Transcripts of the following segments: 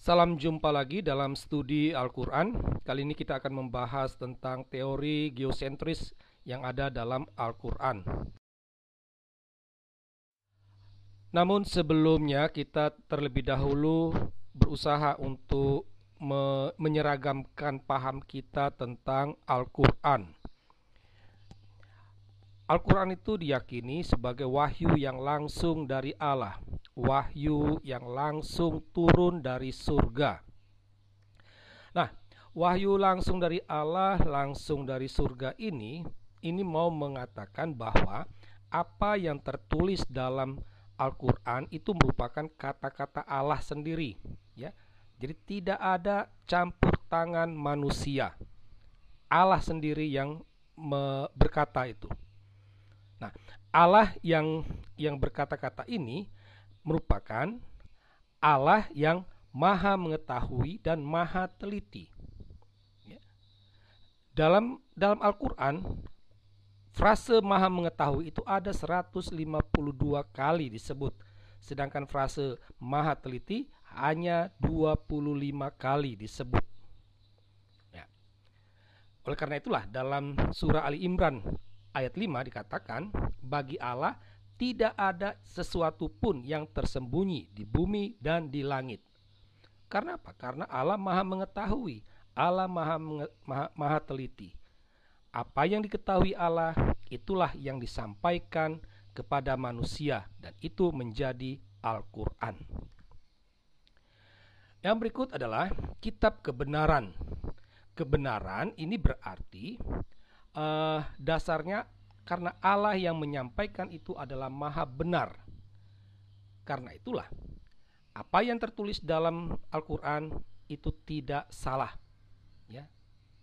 Salam jumpa lagi dalam studi Al-Quran. Kali ini kita akan membahas tentang teori geosentris yang ada dalam Al-Quran. Namun sebelumnya kita terlebih dahulu berusaha untuk menyeragamkan paham kita tentang Al-Quran. Al-Quran itu diyakini sebagai wahyu yang langsung dari Allah, wahyu yang langsung turun dari surga. Nah, wahyu langsung dari Allah, langsung dari surga ini mau mengatakan bahwa apa yang tertulis dalam Al-Quran itu merupakan kata-kata Allah sendiri, ya. Jadi tidak ada campur tangan manusia. Allah sendiri yang berkata itu. Nah, Allah yang berkata-kata ini merupakan Allah yang maha mengetahui dan maha teliti. Dalam Al-Quran, frase maha mengetahui itu ada 152 kali disebut, sedangkan frase maha teliti hanya 25 kali disebut. Ya. Oleh karena itulah dalam surah Ali Imran ayat 5 dikatakan, bagi Allah tidak ada sesuatu pun yang tersembunyi di bumi dan di langit. Karena apa? Karena Allah maha mengetahui, Allah maha teliti. Apa yang diketahui Allah, itulah yang disampaikan kepada manusia, dan itu menjadi Al-Quran. Yang berikut adalah kitab kebenaran. Kebenaran ini berarti dasarnya karena Allah yang menyampaikan itu adalah maha benar. Karena itulah apa yang tertulis dalam Al-Quran itu tidak salah, ya,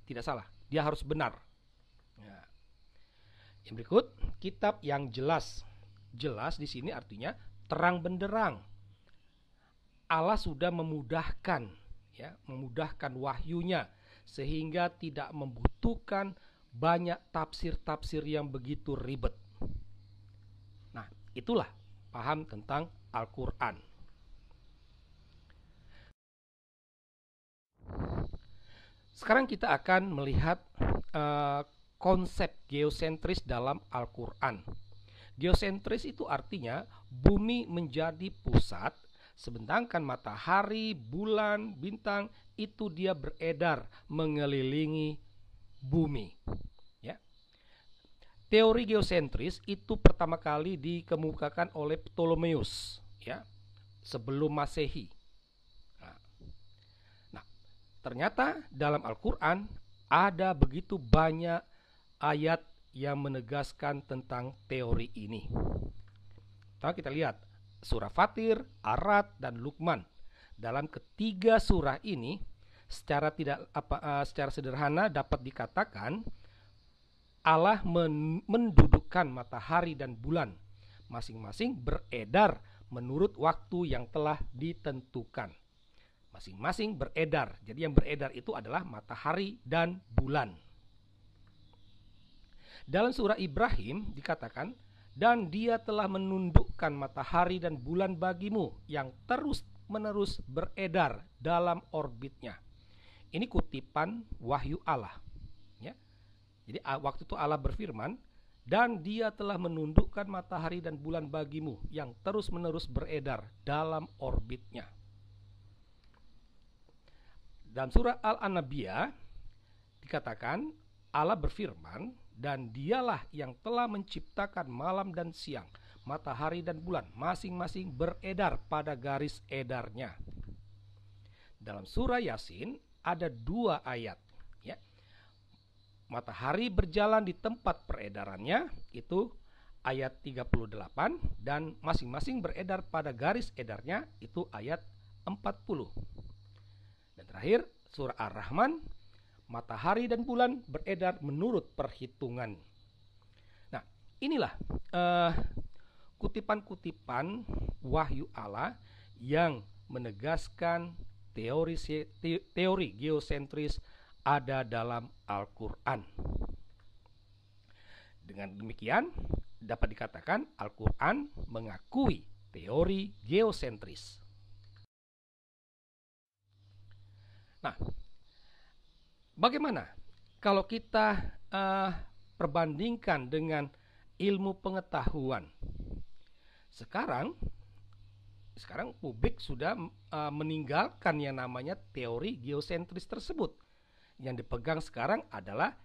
tidak salah. Dia harus benar. Ya. Yang berikut, kitab yang jelas. Jelas di sini artinya terang benderang. Allah sudah memudahkan, ya, memudahkan wahyunya sehingga tidak membutuhkan banyak tafsir-tafsir yang begitu ribet. Nah, itulah paham tentang Al-Quran. Sekarang kita akan melihat konsep geosentris dalam Al-Quran. Geosentris itu artinya bumi menjadi pusat, sedangkan matahari, bulan, bintang itu dia beredar mengelilingi bumi. Ya. Teori geosentris itu pertama kali dikemukakan oleh Ptolemeus, ya, sebelum Masehi. Ternyata dalam Al-Quran ada begitu banyak ayat yang menegaskan tentang teori ini. Kita lihat surah Fatir, Ar-Ra'd, dan Luqman. Dalam ketiga surah ini secara sederhana dapat dikatakan Allah mendudukkan matahari dan bulan masing-masing beredar menurut waktu yang telah ditentukan. Masing-masing beredar. Jadi yang beredar itu adalah matahari dan bulan. Dalam surah Ibrahim dikatakan, dan dia telah menundukkan matahari dan bulan bagimu yang terus-menerus beredar dalam orbitnya. Ini kutipan wahyu Allah. Ya. Jadi waktu itu Allah berfirman, dan dia telah menundukkan matahari dan bulan bagimu yang terus-menerus beredar dalam orbitnya. Dalam surah Al-Anbiya dikatakan Allah berfirman, dan dialah yang telah menciptakan malam dan siang, matahari dan bulan masing-masing beredar pada garis edarnya. Dalam surah Yasin ada 2 ayat, ya. Matahari berjalan di tempat peredarannya, itu ayat 38, dan masing-masing beredar pada garis edarnya, itu ayat 40. Dan terakhir surah Ar-Rahman, matahari dan bulan beredar menurut perhitungan. Nah, inilah kutipan-kutipan wahyu Allah yang menegaskan teori geosentris ada dalam Al-Quran. Dengan demikian dapat dikatakan Al-Quran mengakui teori geosentris. Nah, bagaimana kalau kita perbandingkan dengan ilmu pengetahuan? Sekarang publik sudah meninggalkan yang namanya teori geosentris tersebut. Yang dipegang sekarang adalah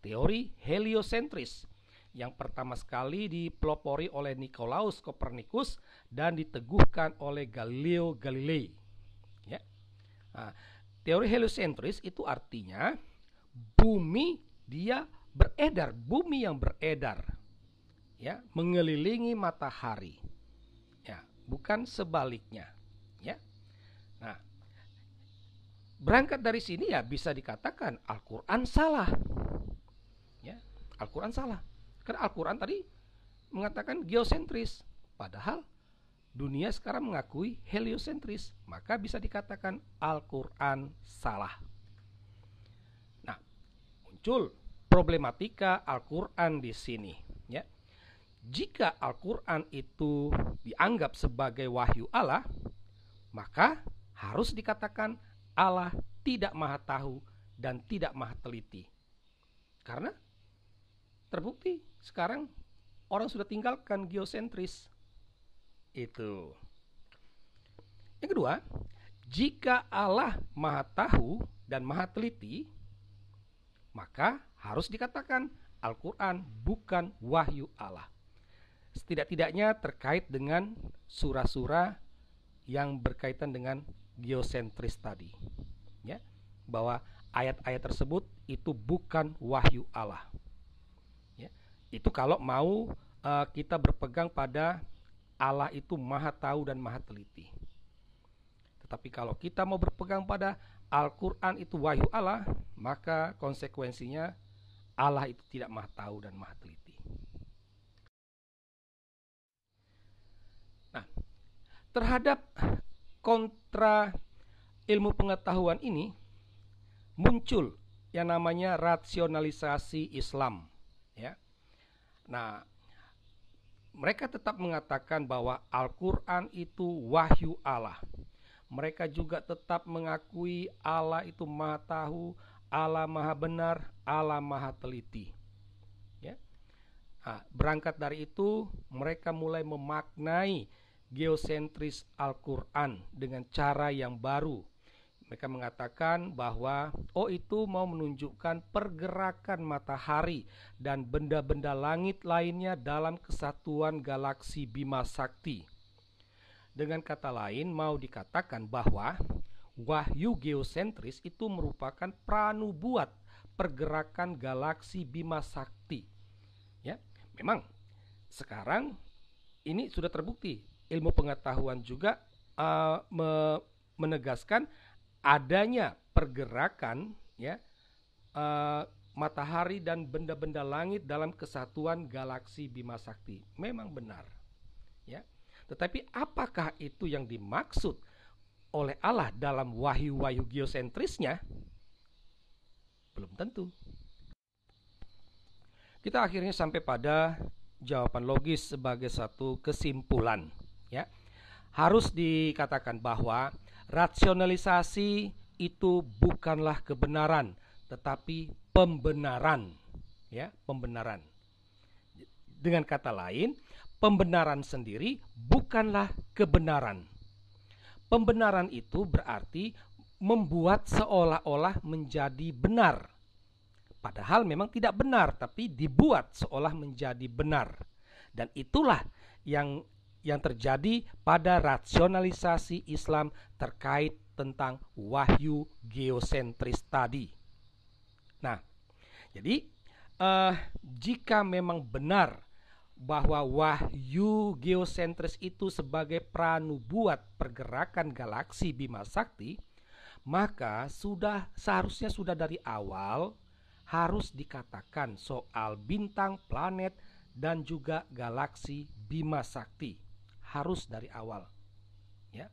teori heliosentris, yang pertama sekali dipelopori oleh Nikolaus Kopernikus dan diteguhkan oleh Galileo Galilei. Ya. Nah, teori heliosentris itu artinya bumi yang beredar, ya, mengelilingi matahari, ya, bukan sebaliknya, ya. Nah, berangkat dari sini ya bisa dikatakan Al-Quran salah, ya, Al-Quran salah, karena Al-Quran tadi mengatakan geosentris, padahal dunia sekarang mengakui heliosentris, maka bisa dikatakan Al-Quran salah. Nah, muncul problematika Al-Quran di sini, ya. Jika Al-Quran itu dianggap sebagai wahyu Allah, maka harus dikatakan Allah tidak maha tahu dan tidak maha teliti. Karena terbukti sekarang orang sudah tinggalkan geosentris. Itu. Yang kedua, jika Allah maha tahu dan maha teliti, maka harus dikatakan Al-Quran bukan wahyu Allah. Setidak-tidaknya terkait dengan surah-surah yang berkaitan dengan geosentris tadi, ya, bahwa ayat-ayat tersebut itu bukan wahyu Allah, ya. Itu kalau mau kita berpegang pada Allah itu maha tahu dan maha teliti. Tetapi kalau kita mau berpegang pada Al-Quran itu wahyu Allah, maka konsekuensinya Allah itu tidak maha tahu dan maha teliti. Nah, terhadap kontra ilmu pengetahuan ini muncul yang namanya rasionalisasi Islam, ya. Nah, mereka tetap mengatakan bahwa Al-Quran itu wahyu Allah. Mereka juga tetap mengakui Allah itu maha tahu, Allah maha benar, Allah maha teliti, ya. Nah, berangkat dari itu mereka mulai memaknai geosentris Al-Quran dengan cara yang baru. Mereka mengatakan bahwa itu mau menunjukkan pergerakan matahari dan benda-benda langit lainnya dalam kesatuan galaksi Bima Sakti. Dengan kata lain, mau dikatakan bahwa wahyu geosentris itu merupakan pranubuat pergerakan galaksi Bima Sakti. Ya, memang sekarang ini sudah terbukti. Ilmu pengetahuan juga menegaskan adanya pergerakan, ya, matahari dan benda-benda langit dalam kesatuan galaksi Bima Sakti. Memang benar, ya. Tetapi apakah itu yang dimaksud oleh Allah dalam wahyu-wahyu geosentrisnya? Belum tentu. Kita akhirnya sampai pada jawaban logis sebagai satu kesimpulan, ya. Harus dikatakan bahwa rasionalisasi itu bukanlah kebenaran, tetapi pembenaran, ya, pembenaran. Dengan kata lain, pembenaran sendiri bukanlah kebenaran. Pembenaran itu berarti membuat seolah-olah menjadi benar, padahal memang tidak benar, tapi dibuat seolah menjadi benar. Dan itulah yang terjadi pada rasionalisasi Islam terkait tentang wahyu geosentris tadi. Nah, jadi jika memang benar bahwa wahyu geosentris itu sebagai pranubuat pergerakan galaksi Bima Sakti, maka seharusnya sudah dari awal harus dikatakan soal bintang, planet, dan juga galaksi Bima Sakti. Harus dari awal, ya.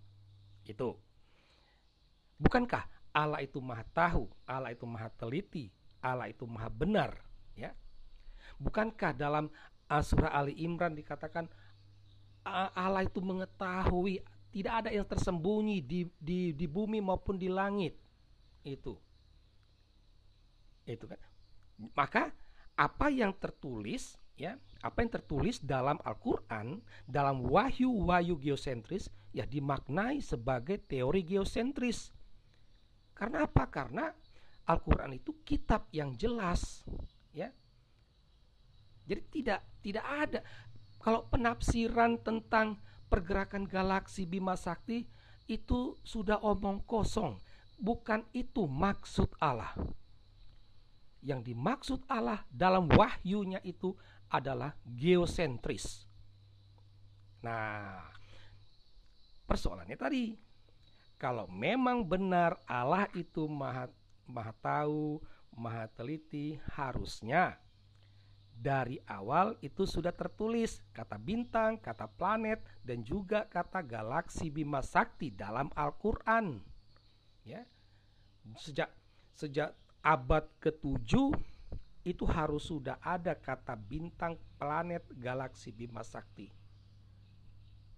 Itu. Bukankah Allah itu maha tahu, Allah itu maha teliti, Allah itu maha benar, ya? Bukankah dalam surah Ali Imran dikatakan Allah itu mengetahui, tidak ada yang tersembunyi di bumi maupun di langit. Itu kan. Maka apa yang tertulis ya, apa yang tertulis dalam Al-Qur'an, dalam wahyu geosentris ya dimaknai sebagai teori geosentris. Karena apa? Karena Al-Qur'an itu kitab yang jelas ya. Jadi tidak ada kalau penafsiran tentang pergerakan galaksi Bima Sakti itu sudah omong kosong. Bukan itu maksud Allah. Yang dimaksud Allah dalam wahyunya itu adalah geosentris. Nah, persoalannya tadi, kalau memang benar Allah itu maha tahu, maha teliti, harusnya dari awal itu sudah tertulis kata bintang, kata planet, dan juga kata galaksi Bima Sakti dalam Al-Qur'an. Ya. Sejak abad ke-7 itu harus sudah ada kata bintang, planet, galaksi Bima Sakti.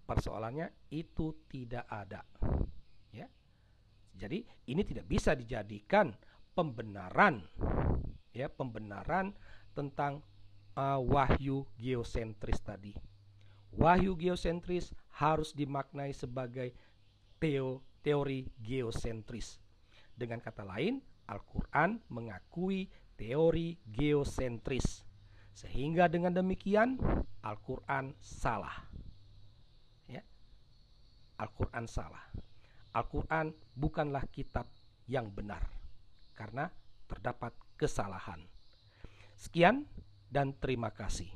Persoalannya itu tidak ada. Ya. Jadi ini tidak bisa dijadikan pembenaran ya, pembenaran tentang wahyu geosentris tadi. Wahyu geosentris harus dimaknai sebagai teori geosentris. Dengan kata lain, Al-Qur'an mengakui teori geosentris. Sehingga dengan demikian Al-Qur'an salah. Ya. Al-Qur'an salah. Al-Qur'an bukanlah kitab yang benar karena terdapat kesalahan. Sekian dan terima kasih.